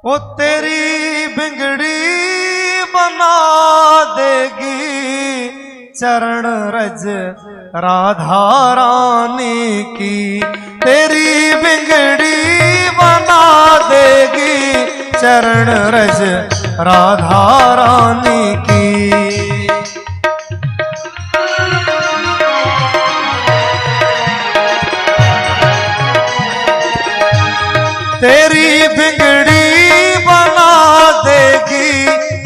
वो तेरी बिगड़ी बना देगी चरण रज राधा रानी की। तेरी बिगड़ी बना देगी चरण रज राधा रानी की। तेरी बिगड़ी बना देगी,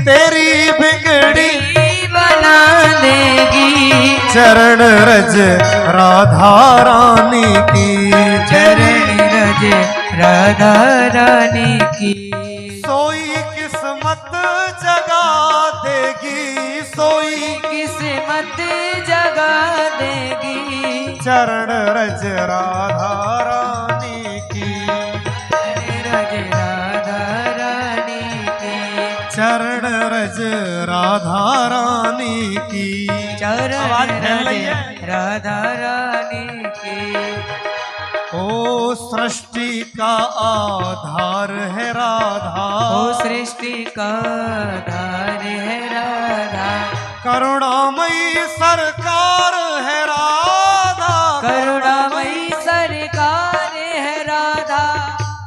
तेरी बिगड़ी बना देगी चरण रज राधा रानी की। चरण रज राधा रानी की। सोई किस्मत जगा देगी, सोई किस्मत जगा देगी चरण रज राधा रानी की। रज राधा रानी की। चरण रज राधा रानी की। चरण रज राधा रानी की। ओ सृष्टि का आधार है राधा, ओ सृष्टि का आधार है राधा। करुणामयी सरकार है राधा, करुणामयी सरकार है राधा।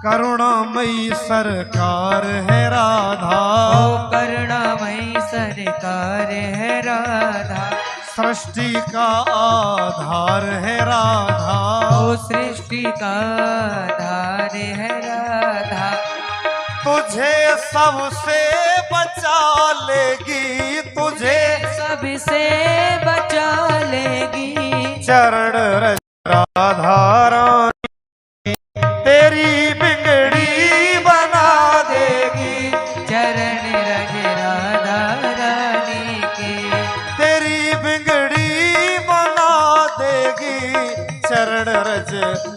करुणामयी सरकार है राधा। ओ करुणामयी सरकार है राधा। सृष्टि का आधार है राधा, ओ सृष्टि का आधार है राधा। तुझे सबसे बचा लेगी, तुझे सबसे बचा लेगी चरण रज राधा रानी। तेरी बिगड़ी बना देगी चरण रज राधा रानी की। तेरी बिगड़ी बना देगी चरण रज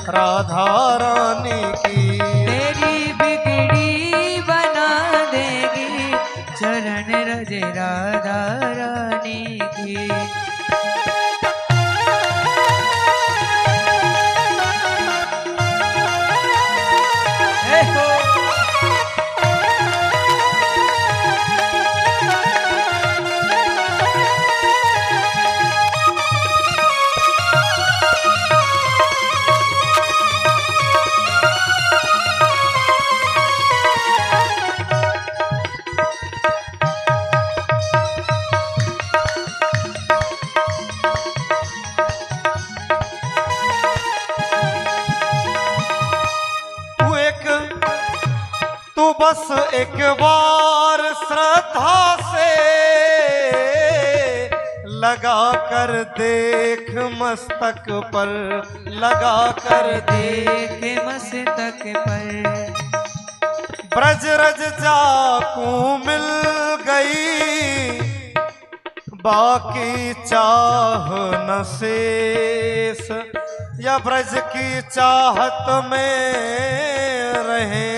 राधा रानी की। तेरी बिगड़ी बना देगी चरण रज राधा रानी की। तू बस एक बार श्रद्धा से लगा कर देख मस्तक पर, लगा कर देख मस्तक पर। ब्रज रज जाकू मिल गई बाकी चाह न शेष। या ब्रज की चाहत में रहे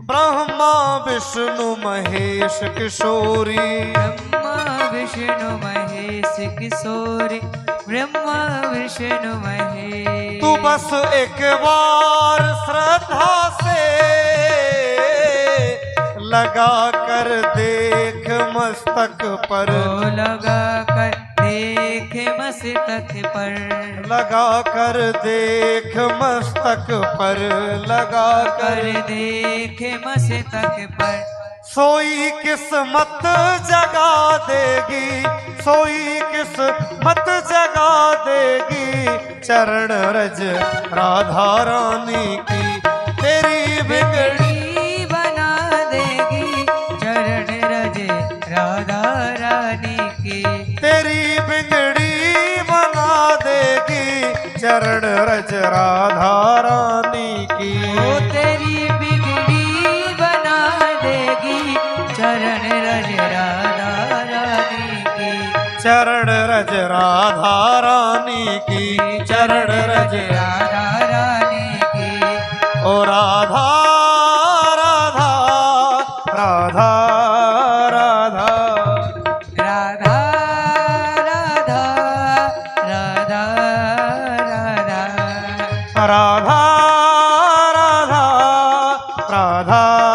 ब्रह्मा विष्णु महेश किशोरी। ब्रह्मा विष्णु महेश किशोरी। ब्रह्मा विष्णु महेश। तू बस एक बार श्रद्धा से लगा कर देख मस्तक पर, लगा कर देख मस्तक पर। लगा कर देख मस्तक पर, लगा कर देख मस्तक पर। सोई किस्मत जगा देगी, सोई किस्मत जगा देगी चरण रज राधा रानी की। तेरी बिगड़ी बना देगी चरण रज राधा रानी की। तेरी बिगड़ी बना देगी चरण रज राधा रानी की। ओ तेरी बिगड़ी बना देगी चरण रज राधा रानी की। चरण रज राधा रानी की। चरण रज राधा रानी की। ओ राधा राधा राधा राधा राधा राधा राधा राधा राधा राधा राधा